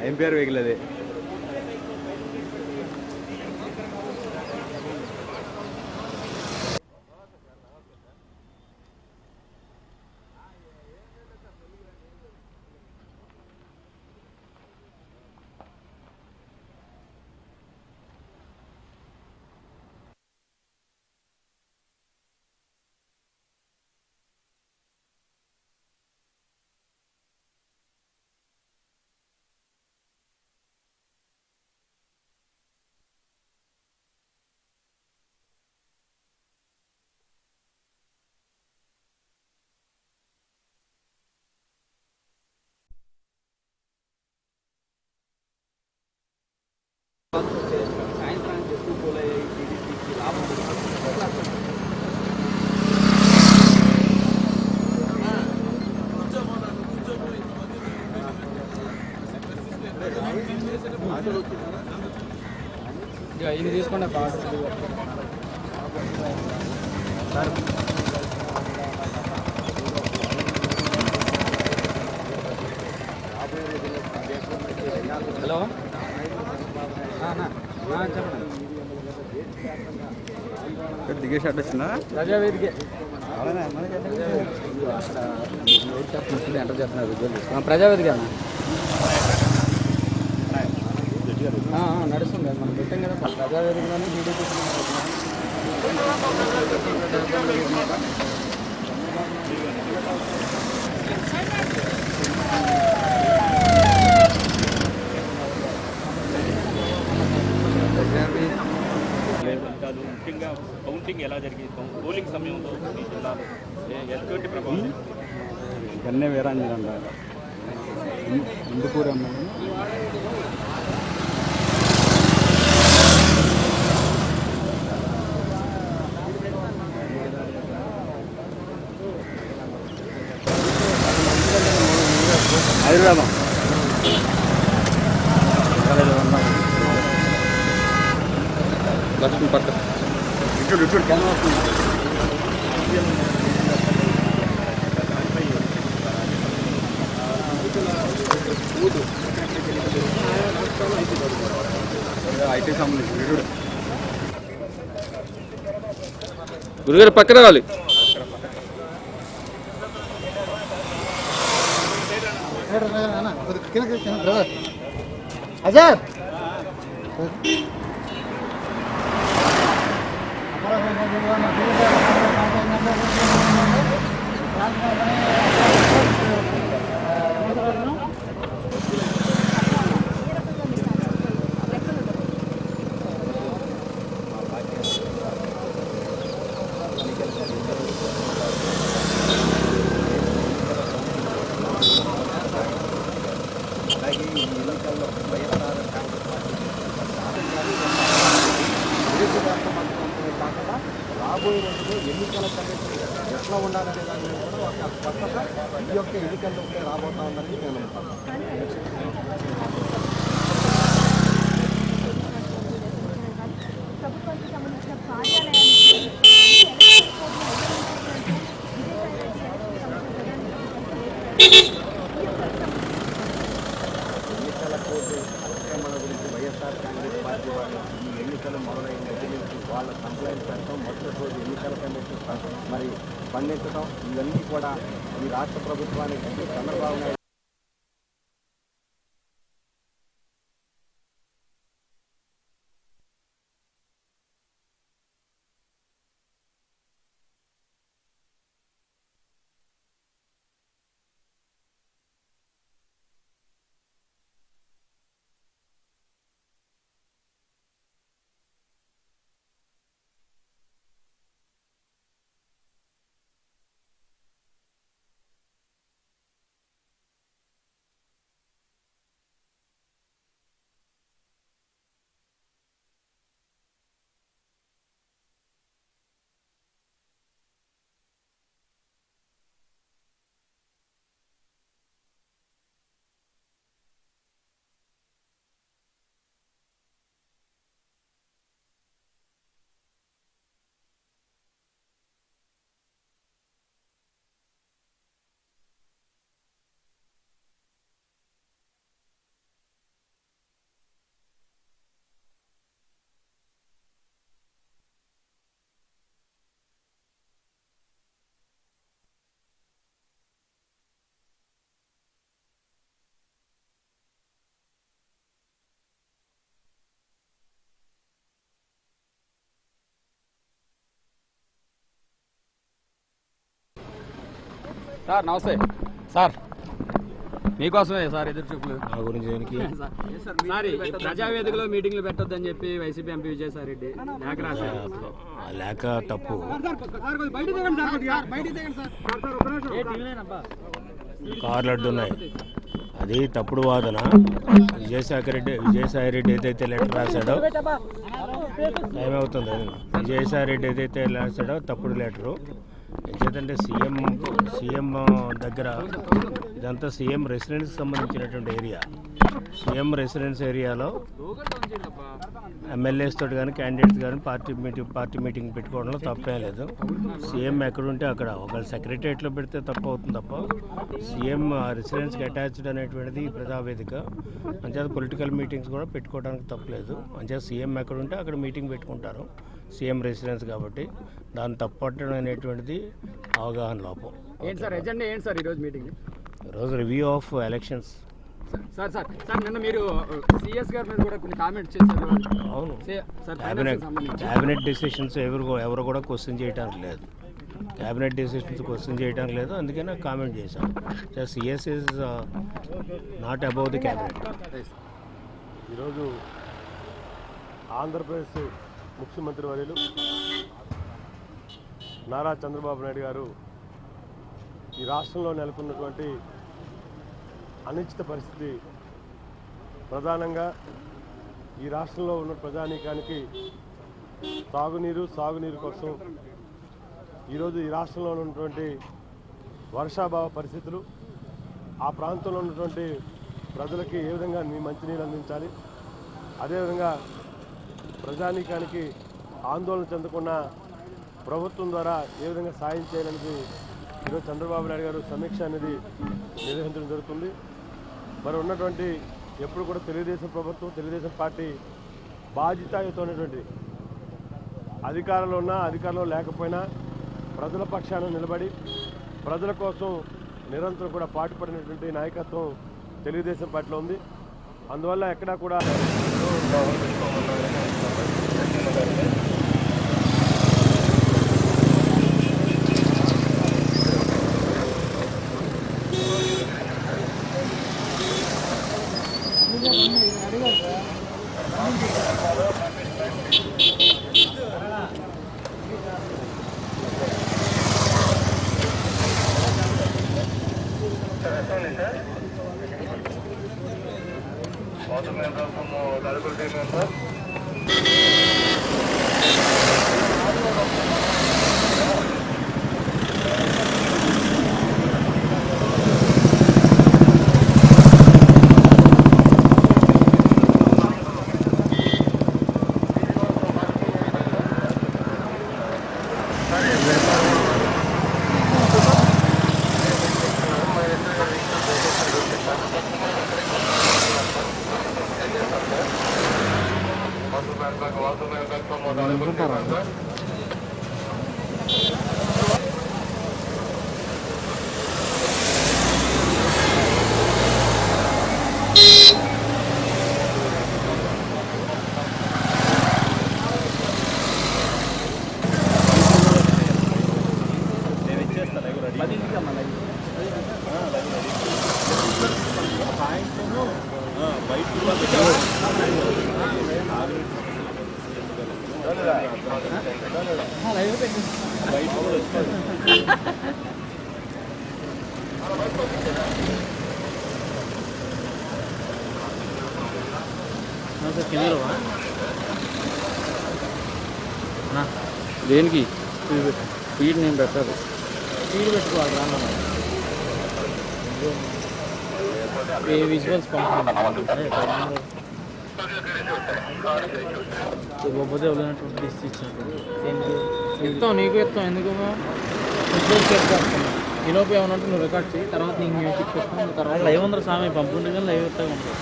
MPR vehicle అది. ఇది తీసుకోండి హలో చెప్పండి. దిగేసి అడ్డొచ్చిందా ప్రజావేదికే ఎంటర్ చేస్తున్నారు. ప్రజావేదిక నడుస్తుంది మనం పెట్టాం కదా ప్రజావేదికలోనే టీడీపీ ముఖ్యంగా కౌంటింగ్ ఎలా జరిగింది, పోలింగ్ సమయంలో ఈ జిల్లాలో ఎటువంటి ప్రభావం? కన్నే వీరాంజన ఇందుకూరు హైదరాబాద్ లక్ష్మీ పట్ట ఇటు కెమెరా వస్తుంది. ఐటీ సంబంధించి గురుగారు పక్క రావాలి. అజర్ రాబోయే రోజుల్లో ఎన్నికల కమిషన్ ఎట్లా ఉండాలనే దాని మీద కూడా ఒక స్పష్టత ఈ యొక్క ఎన్నికల్లోకి రాబోతా ఉందని నేను ఎన్నికల కోర్టు అక్రమణ గురించి వైఎస్ఆర్ కాంగ్రెస్ పార్టీ వాళ్ళు ఈ ఎన్నికలు మొదలైన దగ్గర నుంచి వాళ్ళ కంప్లైంట్ పెట్టడం, మొదటి రోజు ఎన్నికల కమిషన్ మరి స్పందించడం, ఇవన్నీ కూడా ఈ రాష్ట్ర ప్రభుత్వానికి చంద్రబాబు నాయుడు సార్ నమస్తే సార్, మీకోసమే సార్ ఎదురు చూపులు. నా గురించి దేనికి? సార్ ఈ ప్రజావేదికలో మీటింగ్లు పెట్టొద్దని చెప్పి వైసీపీ ఎంపీ విజయసాయి రెడ్డి లేఖ రాశారు. ఆ లేఖ తప్పు. కార్లు అడ్డున్నాయి, అది తప్పుడు వాదన. విజయసాయి రెడ్డి ఏదైతే లెటర్ రాశాడో ఏమవుతుంది, విజయసాయి రెడ్డి ఏదైతే రాశాడో తప్పుడు లెటరు. ఎందుకంటే సీఎం దగ్గర ఇదంతా సీఎం రెసిడెన్స్ సంబంధించినటువంటి ఏరియా. సీఎం రెసిడెన్స్ ఏరియాలో ఎమ్మెల్యేస్ తోటి కానీ క్యాండిడేట్స్ కానీ పార్టీ మీటింగ్ పెట్టుకోవడంలో తప్పేం లేదు. సీఎం ఎక్కడుంటే అక్కడ ఒకవేళ సెక్రటరియట్లో పెడితే తప్పు అవుతుంది తప్ప సీఎం రెసిడెన్స్కి అటాచ్డ్ అనేటువంటిది ప్రజావేదిక. అంచేత పొలిటికల్ మీటింగ్స్ కూడా పెట్టుకోవడానికి తప్పలేదు. అంచేత సీఎం ఎక్కడుంటే అక్కడ మీటింగ్ పెట్టుకుంటారు, సీఎం రెసిడెన్స్ కాబట్టి. దాన్ని తప్పట్టడం అనేటువంటిది అవగాహన లోపం. ఏంటి సార్ ఎజెండా ఏంటి సార్ ఈరోజు మీటింగ్? ఈరోజు review of elections. Sir sir sir నిన్న మీరు సిఎస్ గారి మీద కూడా కొన్ని కామెంట్స్ చేశారు. అవును, సార్ క్యాబినెట్ డెసిషన్స్ ఎవరు కూడా క్వశ్చన్ చేయడానికి లేదు. క్యాబినెట్ డెసిషన్స్ క్వశ్చన్ చేయడానికి లేదు, అందుకే నాకు కామెంట్ చేశాను. CS is not above the cabinet. ఈరోజు ఆంధ్రప్రదేశ్ ముఖ్యమంత్రి వర్యులు నారా చంద్రబాబు నాయుడు గారు ఈ రాష్ట్రంలో నెలకొన్నటువంటి అనిశ్చిత పరిస్థితి, ప్రధానంగా ఈ రాష్ట్రంలో ఉన్న ప్రజానీకానికి సాగునీరు కోసం ఈరోజు ఈ రాష్ట్రంలో ఉన్నటువంటి వర్షాభావ పరిస్థితులు, ఆ ప్రాంతంలో ఉన్నటువంటి ప్రజలకి ఏ విధంగా మంచినీళ్ళు అందించాలి, అదేవిధంగా ప్రజానీకానికి ఆందోళన చెందకుండా ప్రభుత్వం ద్వారా ఏ విధంగా సాయం చేయాలనేది ఈరోజు చంద్రబాబు నాయుడు గారు సమీక్ష అనేది నిర్వహించడం జరుగుతుంది. మరి ఉన్నటువంటి ఎప్పుడు కూడా తెలుగుదేశం ప్రభుత్వం, తెలుగుదేశం పార్టీ బాధ్యతాయుతమైనటువంటి అధికారంలో ఉన్నా అధికారంలో లేకపోయినా ప్రజల పక్షాన నిలబడి ప్రజల కోసం నిరంతరం కూడా పాటుపడినటువంటి నాయకత్వం తెలుగుదేశం పార్టీలో ఉంది. అందువల్ల ఎక్కడా కూడా దేనికి స్పీడ్ నేను పెట్టాలి, స్పీడ్ పెట్టుకోవాలి రాను ఏ విజువల్స్ పంపకపోతే వదిలినటువంటి ఇస్తాం నీకు ఇస్తాం ఎందుకు విజువల్స్ చెప్తాను. ఈలోపు ఏమన్నా నువ్వు రికార్డ్ చేయి, తర్వాత నీకు మ్యూజిక్ పెట్టుకుని తర్వాత లైవ్ ఉందరు సామి పంపుంటే కానీ లైవ్ ఇస్తా ఉంటుంది.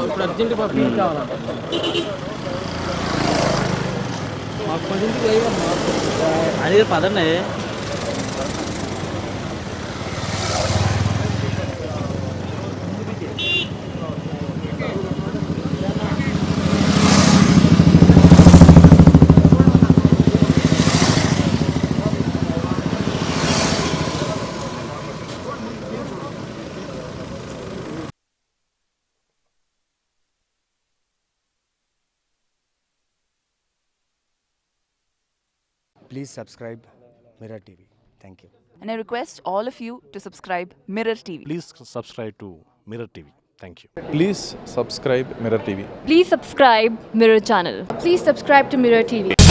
ఇప్పుడు అర్జెంట్ పంపింగ్ కావాలంట మాకు 10ంటికి లైవ్ అమ్మా. అది పదండి Please subscribe Mirror TV. Thank you. And I request all of you to subscribe Mirror TV. Please subscribe to Mirror TV. Thank you. Please subscribe Mirror TV. Please subscribe Mirror channel. Please subscribe to Mirror TV.